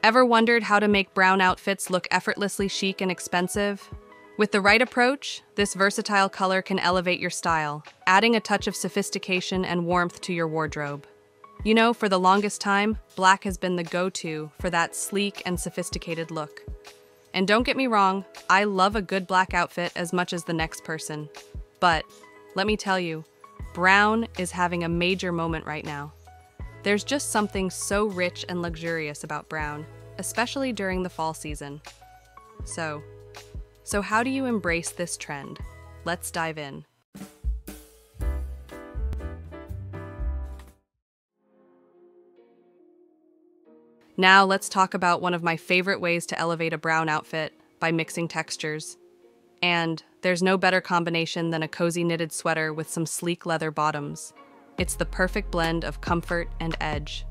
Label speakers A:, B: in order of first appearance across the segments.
A: Ever wondered how to make brown outfits look effortlessly chic and expensive? With the right approach, this versatile color can elevate your style, adding a touch of sophistication and warmth to your wardrobe. You know, for the longest time, black has been the go-to for that sleek and sophisticated look. And don't get me wrong, I love a good black outfit as much as the next person. But let me tell you, brown is having a major moment right now. There's just something so rich and luxurious about brown, especially during the fall season. So how do you embrace this trend? Let's dive in. Now let's talk about one of my favorite ways to elevate a brown outfit, by mixing textures. And there's no better combination than a cozy knitted sweater with some sleek leather bottoms. It's the perfect blend of comfort and edge.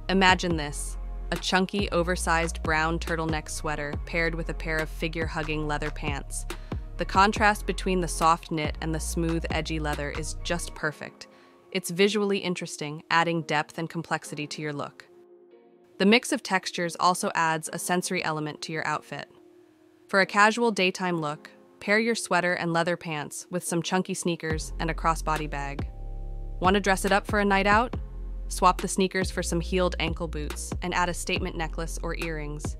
A: Imagine this, a chunky, oversized brown turtleneck sweater paired with a pair of figure-hugging leather pants. The contrast between the soft knit and the smooth, edgy leather is just perfect. It's visually interesting, adding depth and complexity to your look. The mix of textures also adds a sensory element to your outfit. For a casual daytime look, pair your sweater and leather pants with some chunky sneakers and a crossbody bag. Want to dress it up for a night out? Swap the sneakers for some heeled ankle boots and add a statement necklace or earrings.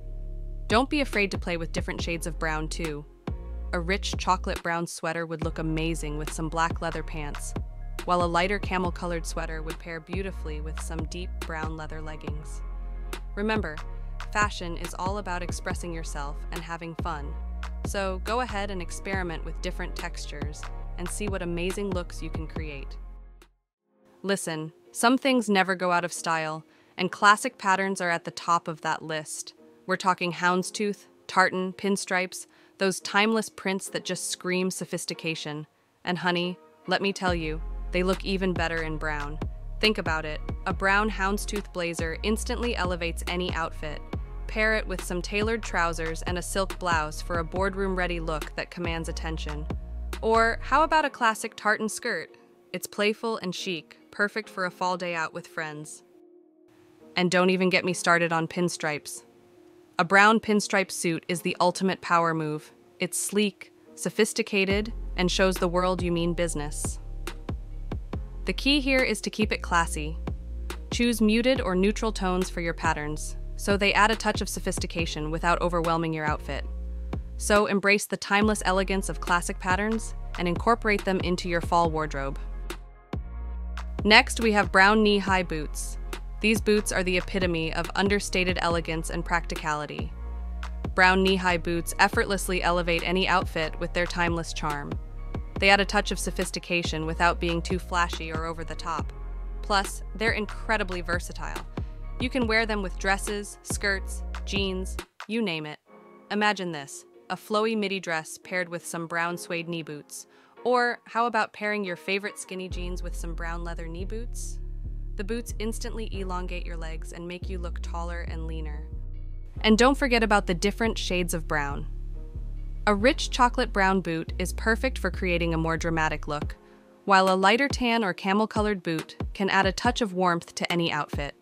A: Don't be afraid to play with different shades of brown too. A rich chocolate brown sweater would look amazing with some black leather pants, while a lighter camel-colored sweater would pair beautifully with some deep brown leather leggings. Remember, fashion is all about expressing yourself and having fun. So go ahead and experiment with different textures and see what amazing looks you can create. Listen, some things never go out of style, and classic patterns are at the top of that list. We're talking houndstooth, tartan, pinstripes, those timeless prints that just scream sophistication. And honey, let me tell you, they look even better in brown. Think about it, a brown houndstooth blazer instantly elevates any outfit. Pair it with some tailored trousers and a silk blouse for a boardroom-ready look that commands attention. Or how about a classic tartan skirt? It's playful and chic, perfect for a fall day out with friends. And don't even get me started on pinstripes. A brown pinstripe suit is the ultimate power move. It's sleek, sophisticated, and shows the world you mean business. The key here is to keep it classy. Choose muted or neutral tones for your patterns, so they add a touch of sophistication without overwhelming your outfit. So embrace the timeless elegance of classic patterns and incorporate them into your fall wardrobe. Next, we have brown knee-high boots. These boots are the epitome of understated elegance and practicality. Brown knee-high boots effortlessly elevate any outfit with their timeless charm. They add a touch of sophistication without being too flashy or over the top. Plus, they're incredibly versatile. You can wear them with dresses, skirts, jeans, you name it. Imagine this, a flowy midi dress paired with some brown suede knee boots. Or how about pairing your favorite skinny jeans with some brown leather knee boots? The boots instantly elongate your legs and make you look taller and leaner. And don't forget about the different shades of brown. A rich chocolate brown boot is perfect for creating a more dramatic look, while a lighter tan or camel-colored boot can add a touch of warmth to any outfit.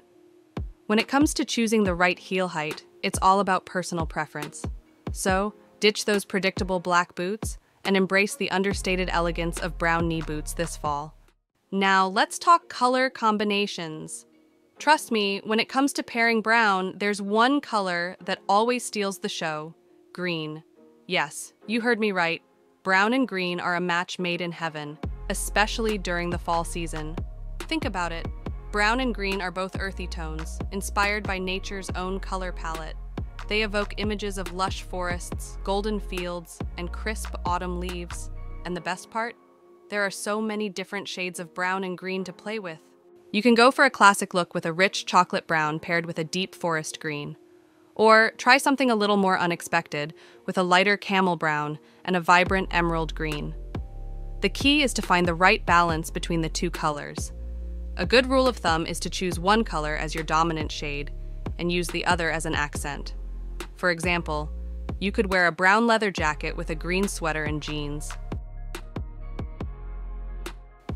A: When it comes to choosing the right heel height, it's all about personal preference. So, ditch those predictable black boots and embrace the understated elegance of brown knee boots this fall. Now, let's talk color combinations. Trust me, when it comes to pairing brown, there's one color that always steals the show: green. Yes, you heard me right. Brown and green are a match made in heaven, especially during the fall season. Think about it. Brown and green are both earthy tones, inspired by nature's own color palette. They evoke images of lush forests, golden fields, and crisp autumn leaves. And the best part? There are so many different shades of brown and green to play with. You can go for a classic look with a rich chocolate brown paired with a deep forest green. Or try something a little more unexpected with a lighter camel brown and a vibrant emerald green. The key is to find the right balance between the two colors. A good rule of thumb is to choose one color as your dominant shade and use the other as an accent. For example, you could wear a brown leather jacket with a green sweater and jeans.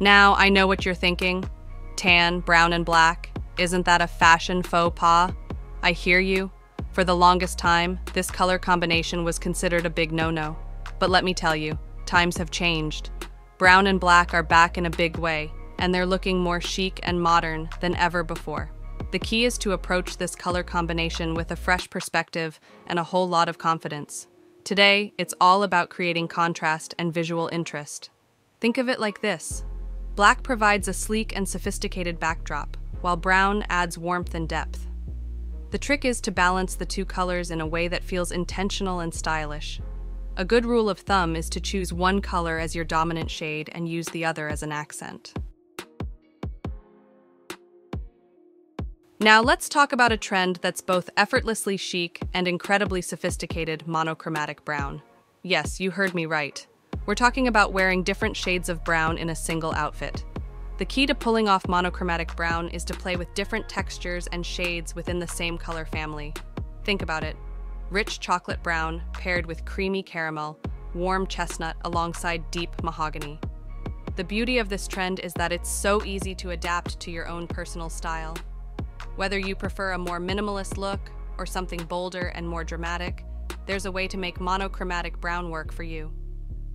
A: Now, I know what you're thinking. Tan, brown, and black. Isn't that a fashion faux pas? I hear you. For the longest time, this color combination was considered a big no-no. But let me tell you, times have changed. Brown and black are back in a big way, and they're looking more chic and modern than ever before. The key is to approach this color combination with a fresh perspective and a whole lot of confidence. Today, it's all about creating contrast and visual interest. Think of it like this. Black provides a sleek and sophisticated backdrop, while brown adds warmth and depth. The trick is to balance the two colors in a way that feels intentional and stylish. A good rule of thumb is to choose one color as your dominant shade and use the other as an accent. Now let's talk about a trend that's both effortlessly chic and incredibly sophisticated: monochromatic brown. Yes, you heard me right. We're talking about wearing different shades of brown in a single outfit. The key to pulling off monochromatic brown is to play with different textures and shades within the same color family. Think about it. Rich chocolate brown paired with creamy caramel, warm chestnut alongside deep mahogany. The beauty of this trend is that it's so easy to adapt to your own personal style. Whether you prefer a more minimalist look or something bolder and more dramatic, there's a way to make monochromatic brown work for you.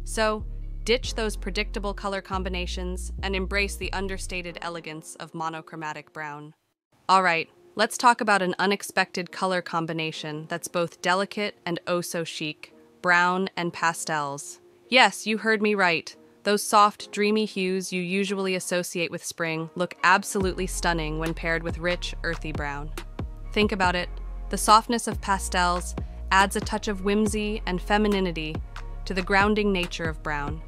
A: So, ditch those predictable color combinations and embrace the understated elegance of monochromatic brown. Alright, let's talk about an unexpected color combination that's both delicate and oh so chic: brown and pastels. Yes, you heard me right. Those soft, dreamy hues you usually associate with spring look absolutely stunning when paired with rich, earthy brown. Think about it. The softness of pastels adds a touch of whimsy and femininity to the grounding nature of brown.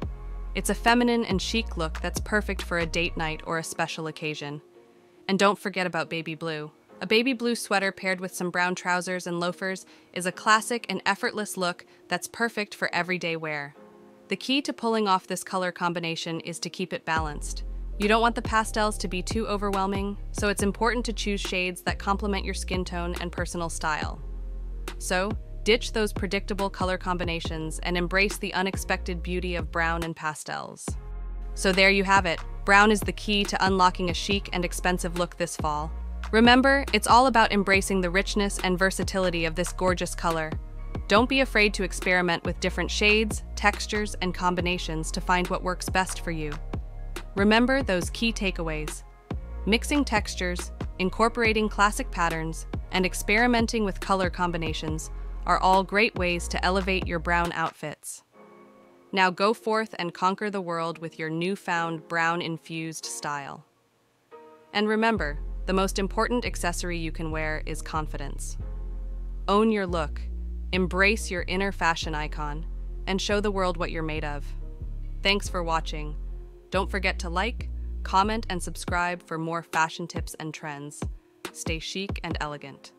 A: It's a feminine and chic look that's perfect for a date night or a special occasion. And don't forget about baby blue. A baby blue sweater paired with some brown trousers and loafers is a classic and effortless look that's perfect for everyday wear. The key to pulling off this color combination is to keep it balanced. You don't want the pastels to be too overwhelming, so it's important to choose shades that complement your skin tone and personal style. So, ditch those predictable color combinations and embrace the unexpected beauty of brown and pastels. So there you have it. Brown is the key to unlocking a chic and expensive look this fall. Remember, it's all about embracing the richness and versatility of this gorgeous color. Don't be afraid to experiment with different shades, textures, and combinations to find what works best for you. Remember those key takeaways. Mixing textures, incorporating classic patterns, and experimenting with color combinations are all great ways to elevate your brown outfits. Now go forth and conquer the world with your newfound brown-infused style. And remember, the most important accessory you can wear is confidence. Own your look. Embrace your inner fashion icon, and show the world what you're made of. Thanks for watching. Don't forget to like, comment, and subscribe for more fashion tips and trends. Stay chic and elegant.